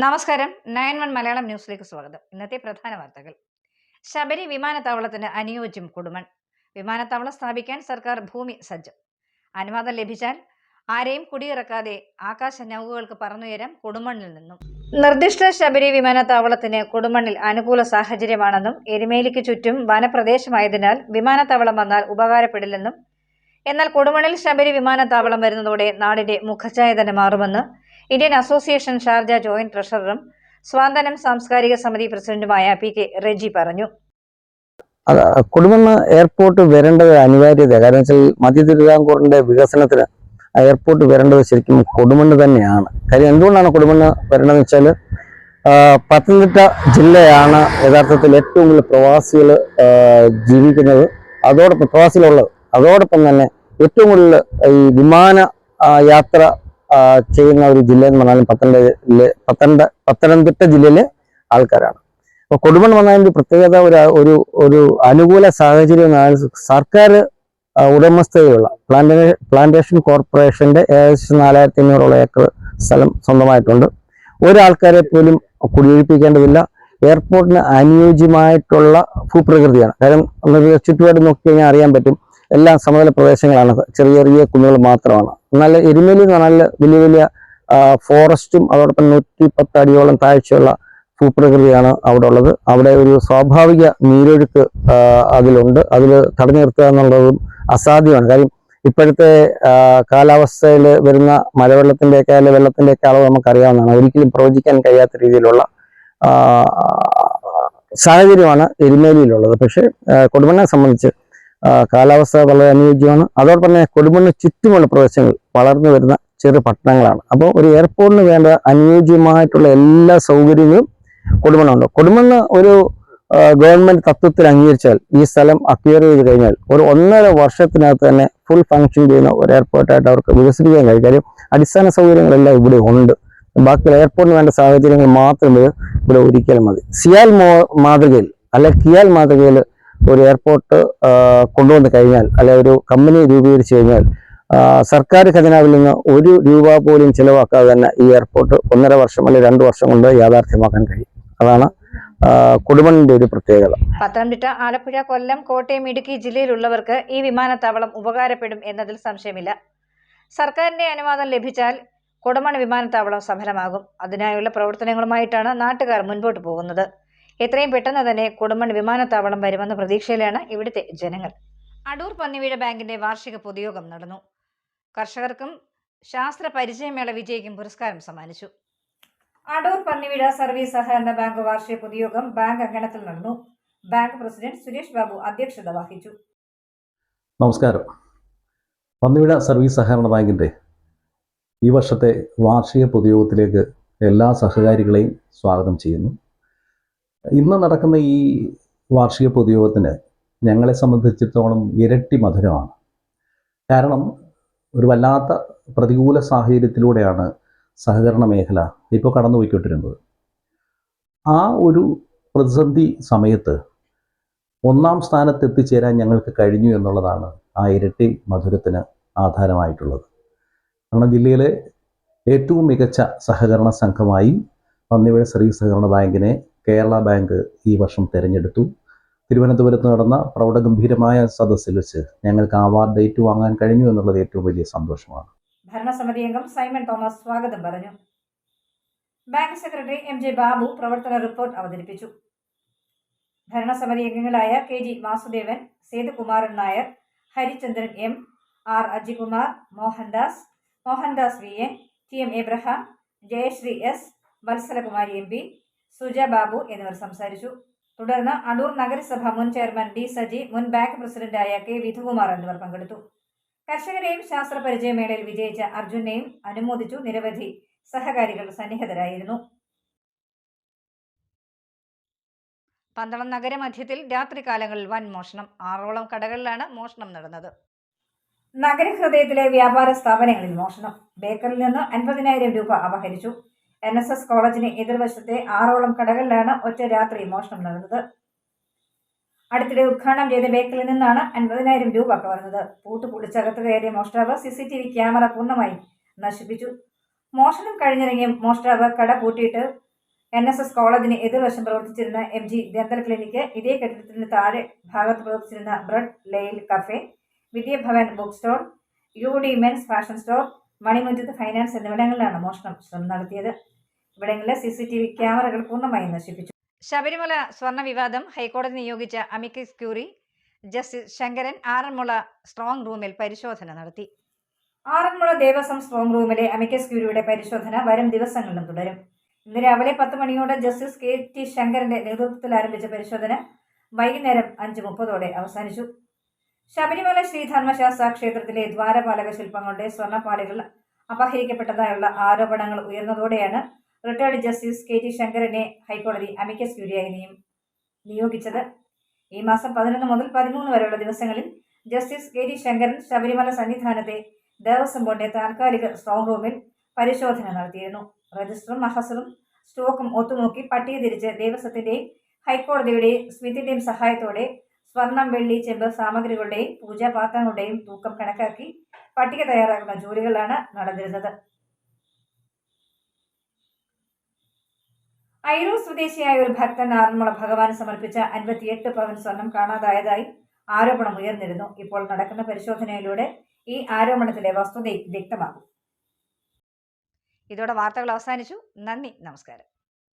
നമസ്കാരം. 9 മലയാളം ന്യൂസിലേക്ക് സ്വാഗതം. ഇന്നത്തെ പ്രധാന വാർത്തകൾ. ശബരി വിമാനത്താവളത്തിന് അനുയോജ്യം കൊടുമൺ. വിമാനത്താവളം സ്ഥാപിക്കാൻ സർക്കാർ ഭൂമി സജ്ജം. അനുവാദം ലഭിച്ചാൽ ആരെയും കുടിയിറക്കാതെ ആകാശ നൗകകൾക്ക് പറന്നുയരാം കൊടുമണ്ണിൽ നിന്നും. നിർദ്ദിഷ്ട ശബരി വിമാനത്താവളത്തിന് കൊടുമണ്ണിൽ അനുകൂല സാഹചര്യമാണെന്നും എരുമേലിക്ക് ചുറ്റും വനപ്രദേശമായതിനാൽ വിമാനത്താവളം വന്നാൽ ഉപകാരപ്പെടില്ലെന്നും എന്നാൽ കൊടുമണ്ണിൽ ശബരി വിമാനത്താവളം വരുന്നതോടെ നാടിന്റെ മുഖച്ഛായ തന്നെ മാറുമെന്ന് ഇന്ത്യൻ അസോസിയേഷൻ ഷാർജ ജോയിന്റ് ട്രഷററും സ്വാന്തനം സാംസ്കാരിക സമിതി പ്രസിഡന്റുമായ PK റെജി പറഞ്ഞു. കൊടുമണ്ണ് എയർപോർട്ട് വരേണ്ടത് അനിവാര്യത. കാരണം വെച്ചാൽ മധ്യ തിരുവിതാംകൂറിന്റെ വികസനത്തിന് എയർപോർട്ട് വരേണ്ടത് ശരിക്കും കൊടുമണ്ണ് തന്നെയാണ്. കാര്യം എന്തുകൊണ്ടാണ് കൊടുമണ്ണ് വരേണ്ടതെന്ന് വെച്ചാൽ പത്തനംതിട്ട ജില്ലയാണ് യഥാർത്ഥത്തിൽ ഏറ്റവും കൂടുതൽ പ്രവാസികൾ ജീവിക്കുന്നത്, അതോടൊപ്പം പ്രവാസികളുള്ളത്. അതോടൊപ്പം തന്നെ ഏറ്റവും കൂടുതൽ ഈ വിമാന യാത്ര ചെയ്യുന്ന ഒരു ജില്ല എന്ന് പറഞ്ഞാലും പത്തനംതിട്ട ജില്ലയിലെ ആൾക്കാരാണ്. അപ്പോൾ കൊടുമണ്ണ് വന്നതിൻ്റെ പ്രത്യേകത ഒരു അനുകൂല സാഹചര്യം. സർക്കാർ ഉടമസ്ഥതയുള്ള പ്ലാന്റേഷൻ കോർപ്പറേഷന്റെ ഏകദേശം 4500 ഏക്കർ സ്ഥലം സ്വന്തമായിട്ടുണ്ട്. ഒരാൾക്കാരെ പോലും കുടിയൊഴിപ്പിക്കേണ്ടതില്ല. എയർപോർട്ടിന് അനുയോജ്യമായിട്ടുള്ള ഭൂപ്രകൃതിയാണ്. കാരണം ചുറ്റുപാട് നോക്കി കഴിഞ്ഞാൽ അറിയാൻ പറ്റും, എല്ലാം സമതല പ്രദേശങ്ങളാണ്, ചെറിയ ചെറിയ കുന്നുകൾ മാത്രമാണ്. എന്നാൽ എരുമേലി എന്ന് പറഞ്ഞാൽ വലിയ വലിയ ഫോറസ്റ്റും അതോടൊപ്പം 110 അടിയോളം താഴ്ചയുള്ള ഭൂപ്രകൃതിയാണ് അവിടെ ഉള്ളത്. അവിടെ ഒരു സ്വാഭാവിക നീരൊഴുക്ക് അതിലുണ്ട്. അതിൽ തടഞ്ഞു നിർത്തുക എന്നുള്ളതും അസാധ്യമാണ്. കാര്യം ഇപ്പോഴത്തെ കാലാവസ്ഥയിൽ വരുന്ന മഴവെള്ളത്തിൻ്റെയൊക്കെ അല്ലെങ്കിൽ വെള്ളത്തിൻ്റെയൊക്കെ അളവ് നമുക്കറിയാവുന്നതാണ്. ഒരിക്കലും പ്രവചിക്കാൻ കഴിയാത്ത രീതിയിലുള്ള സാഹചര്യമാണ് എരുമേലിയിലുള്ളത്. പക്ഷേ കൊടുമണ്ണെ സംബന്ധിച്ച് കാലാവസ്ഥ വളരെ അനുയോജ്യമാണ്. അതോടൊപ്പം തന്നെ കൊടുമണ്ണ് ചുറ്റുമുള്ള പ്രദേശങ്ങൾ വളർന്നു വരുന്ന ചെറു പട്ടണങ്ങളാണ്. അപ്പോൾ ഒരു എയർപോർട്ടിന് വേണ്ട അനുയോജ്യമായിട്ടുള്ള എല്ലാ സൗകര്യങ്ങളും കൊടുമണ്ണുണ്ട്. കൊടുമണ്ണ് ഒരു ഗവൺമെന്റ് തത്വത്തിൽ അംഗീകരിച്ചാൽ ഈ സ്ഥലം അക്വയർ ചെയ്ത് കഴിഞ്ഞാൽ ഒരു 1.5 വർഷത്തിനകത്ത് തന്നെ ഫുൾ ഫങ്ഷൻ ചെയ്യുന്ന ഒരു എയർപോർട്ടായിട്ട് അവർക്ക് വികസിപ്പിക്കാൻ കഴിയും. കാര്യം അടിസ്ഥാന സൗകര്യങ്ങളെല്ലാം ഇവിടെ ഉണ്ട്. ബാക്കിയുള്ള എയർപോർട്ടിന് വേണ്ട സാഹചര്യങ്ങൾ മാത്രം ഇവിടെ ഒരുക്കിയാൽ മതി. സിയാൽ മാതൃകയിൽ അല്ലെ കിയാൽ മാതൃകയിൽ ഒരു എയർപോർട്ട് കൊണ്ടുവന്ന് കഴിഞ്ഞാൽ, അല്ലെ ഒരു കമ്പനി രൂപീകരിച്ചു കഴിഞ്ഞാൽ സർക്കാർ ഖജനാവിൽ നിന്ന് 1 രൂപ പോലും ചിലവാക്കാതെ തന്നെ ഈ എയർപോർട്ട് 1.5 വർഷം അല്ലെങ്കിൽ 2 വർഷം കൊണ്ട് യാഥാർത്ഥ്യമാക്കാൻ കഴിയും. അതാണ് കൊടുമണ്ണിന്റെ ഒരു പ്രത്യേകത. പത്തനംതിട്ട, ആലപ്പുഴ, കൊല്ലം, കോട്ടയം, ഇടുക്കി ജില്ലയിലുള്ളവർക്ക് ഈ വിമാനത്താവളം ഉപകാരപ്പെടും എന്നതിൽ സംശയമില്ല. സർക്കാരിന്റെ അനുവാദം ലഭിച്ചാൽ കൊടുമണ്ണ് വിമാനത്താവളം സഫലമാകും. അതിനായുള്ള പ്രവർത്തനങ്ങളുമായിട്ടാണ് നാട്ടുകാർ മുൻപോട്ട് പോകുന്നത്. എത്രയും പെട്ടെന്ന് തന്നെ കൊടുമണ്ണ് വിമാനത്താവളം വരുമെന്ന പ്രതീക്ഷയിലാണ് ഇവിടുത്തെ ജനങ്ങൾ. അടൂർ പന്നിവീട് ബാങ്കിന്റെ വാർഷിക പൊതുയോഗം നടന്നു. കർഷകർക്കും ശാസ്ത്ര പരിചയമേള വിജയിക്കും പുരസ്കാരം സമ്മാനിച്ചു. അടൂർ പന്നിവീട് സർവീസ് സഹകരണ ബാങ്ക് വാർഷിക പൊതുയോഗം ബാങ്ക് അങ്കണത്തിൽ നടന്നു. ബാങ്ക് പ്രസിഡന്റ് സുരേഷ് ബാബു അധ്യക്ഷത വഹിച്ചു. നമസ്കാരം. പന്നിവീട് സർവീസ് സഹകരണ ബാങ്കിന്റെ ഈ വർഷത്തെ വാർഷിക പൊതുയോഗത്തിലേക്ക് എല്ലാ സഹകാരികളെയും സ്വാഗതം ചെയ്യുന്നു. ഇന്ന് നടക്കുന്ന ഈ വാർഷിക പൊതുയോഗത്തിന് ഞങ്ങളെ സംബന്ധിച്ചിടത്തോളം ഇരട്ടി മധുരമാണ്. കാരണം ഒരു വല്ലാത്ത പ്രതികൂല സാഹചര്യത്തിലൂടെയാണ് സഹകരണ മേഖല ഇപ്പോൾ കടന്നുപോയിക്കൊണ്ടിരുന്നത്. ആ ഒരു പ്രതിസന്ധി സമയത്ത് 1ാം സ്ഥാനത്ത് എത്തിച്ചേരാൻ ഞങ്ങൾക്ക് കഴിഞ്ഞു എന്നുള്ളതാണ് ആ ഇരട്ടി മധുരത്തിന് ആധാരമായിട്ടുള്ളത്. കാരണം ജില്ലയിലെ ഏറ്റവും മികച്ച സഹകരണ സംഘമായി പന്നിവീട് സർവീസ് സഹകരണ ബാങ്കിനെ കേരള ബാങ്ക് ഈ വർഷം തിരഞ്ഞെടുത്തു. തിരുവനന്തപുരത്ത് നടന്ന പ്രൗഢഗംഭീരമായ സദസ്സിൽ വെച്ച് ഞങ്ങൾക്ക് അവാർഡ് ഏറ്റുവാങ്ങാൻ കഴിഞ്ഞു എന്നുള്ളത് ഏറ്റവും വലിയ സന്തോഷമാണ്. ഭരണസമിതി അംഗം സൈമൺ തോമസ് സ്വാഗതം പറഞ്ഞു. ബാങ്ക് സെക്രട്ടറി MJ ബാബു പ്രവർത്തന റിപ്പോർട്ട് അവതരിപ്പിച്ചു. ഭരണസമിതി അംഗങ്ങളായ KG Vasudevan, Sethukumaran Nair, Harichandran M, R Ajikumar, Mohandas VN, TM Abraham, Jayashree S, Vatsalakumari MP, Suja Babu എന്നിവർ സംസാരിച്ചു. തുടർന്ന് അടൂർ നഗരസഭ മുൻ ചെയർമാൻ D സജി, മുൻ ബാങ്ക് പ്രസിഡന്റായ K വിധുകുമാർ എന്നിവർ പങ്കെടുത്തു. കർഷകരെയും ശാസ്ത്ര പരിചയമേളയിൽ വിജയിച്ച അർജുനെയും അനുമോദിച്ചു. നിരവധി സഹകാരികൾ സന്നിഹിതരായിരുന്നു. പന്തളം നഗരമധ്യത്തിൽ രാത്രികാലങ്ങളിൽ വൻ മോഷണം. 6ഓളം കടകളിലാണ് മോഷണം നടന്നത്. നഗരഹൃദയത്തിലെ വ്യാപാര സ്ഥാപനങ്ങളിൽ മോഷണം. ബേക്കറിൽ നിന്ന് 50,000 രൂപ അപഹരിച്ചു. NSS കോളേജിന് എതിർവശത്തെ 6ഓളം കടകളിലാണ് ഒറ്റ രാത്രി മോഷണം നടന്നത്. അടുത്തിടെ ഉദ്ഘാടനം ചെയ്ത ബേക്കറിൽ നിന്നാണ് 50,000 രൂപ കവർന്നത്. പൂട്ട് പൊളിച്ചകത്ത് കയറിയ മോഷ്ടാവ് CCTV ക്യാമറ പൂർണ്ണമായും നശിപ്പിച്ചു. മോഷണം കഴിഞ്ഞിറങ്ങിയ മോഷ്ടാവ് കട പൂട്ടിയിട്ട് NSS കോളേജിന് എതിർവശം പ്രവർത്തിച്ചിരുന്ന MG ദന്തൽ ക്ലിനിക്ക്, ഇതേ കെട്ടിടത്തിന് താഴെ ഭാഗത്ത് പ്രവർത്തിച്ചിരുന്ന ബ്രെഡ് ലെയിൽ cafe, Vidyabhavan book store, UD men's fashion store, Manimuttathu finance എന്നിവിടങ്ങളിലാണ് മോഷണം ശ്രമം നടത്തിയത്. ഇവിടങ്ങളിലെ CCTV ക്യാമറകൾ പൂർണ്ണമായും നശിപ്പിച്ചു. ശബരിമല സ്വർണ്ണ വിവാദം ഹൈക്കോടതി നിയോഗിച്ച amicus curiae Justice Sankaran Aranmula strong റൂമിൽ പരിശോധന നടത്തി. ആറന്മുള ദേവസ്വം സ്ട്രോങ് റൂമിലെ അമിക്കസ് ക്യൂരിയുടെ പരിശോധന വരും ദിവസങ്ങളിലും തുടരും. ഇന്ന് രാവിലെ 10 മണിയോടെ ജസ്റ്റിസ് KT ശങ്കരന്റെ നേതൃത്വത്തിൽ ആരംഭിച്ച പരിശോധന വൈകുന്നേരം 5:30 അവസാനിച്ചു. ശബരിമല ശ്രീധർമ്മശാസ്ത്ര ക്ഷേത്രത്തിലെ ദ്വാരപാലക ശില്പങ്ങളുടെ സ്വർണ്ണപ്പാളികൾ അപഹരിക്കപ്പെട്ടതായുള്ള ആരോപണങ്ങൾ ഉയർന്നതോടെയാണ് റിട്ടയർഡ് ജസ്റ്റിസ് KT ശങ്കരനെ ഹൈക്കോടതി അമിക്കസ് ക്യൂരിയായി നിയോഗിച്ചത്. ഈ മാസം 11 മുതൽ 13 വരെയുള്ള ദിവസങ്ങളിൽ ജസ്റ്റിസ് KT ശങ്കരൻ ശബരിമല സന്നിധാനത്തെ ദേവസ്വം ബോർഡിന്റെ താൽക്കാലിക സ്ട്രോങ് റൂമിൽ പരിശോധന നടത്തിയിരുന്നു. രജിസ്റ്ററും മഹസറും സ്റ്റോക്കും ഒത്തുനോക്കി പട്ടിക തിരിച്ച് ദേവസ്വത്തിന്റെയും ഹൈക്കോടതിയുടെയും സ്മിത്തിന്റെയും സഹായത്തോടെ സ്വർണം, വെള്ളി, ചെമ്പ് സാമഗ്രികളുടെയും പൂജാപാത്രങ്ങളുടെയും തൂക്കം കണക്കാക്കി പട്ടിക തയ്യാറാക്കുന്ന ജോലികളാണ് നടന്നിരുന്നത്. അയിരൂർ സ്വദേശിയായ ഒരു ഭക്തൻ ആറന്മുള ഭഗവാന് സമർപ്പിച്ച 58 പവൻ സ്വർണം കാണാതായതായി ആരോപണം ഉയർന്നിരുന്നു. ഇപ്പോൾ നടക്കുന്ന പരിശോധനയിലൂടെ ഈ ആരോപണത്തിലെ വസ്തുത വ്യക്തമാകും. ഇതോടെ വാർത്തകൾ അവസാനിച്ചു. നന്ദി, നമസ്കാരം.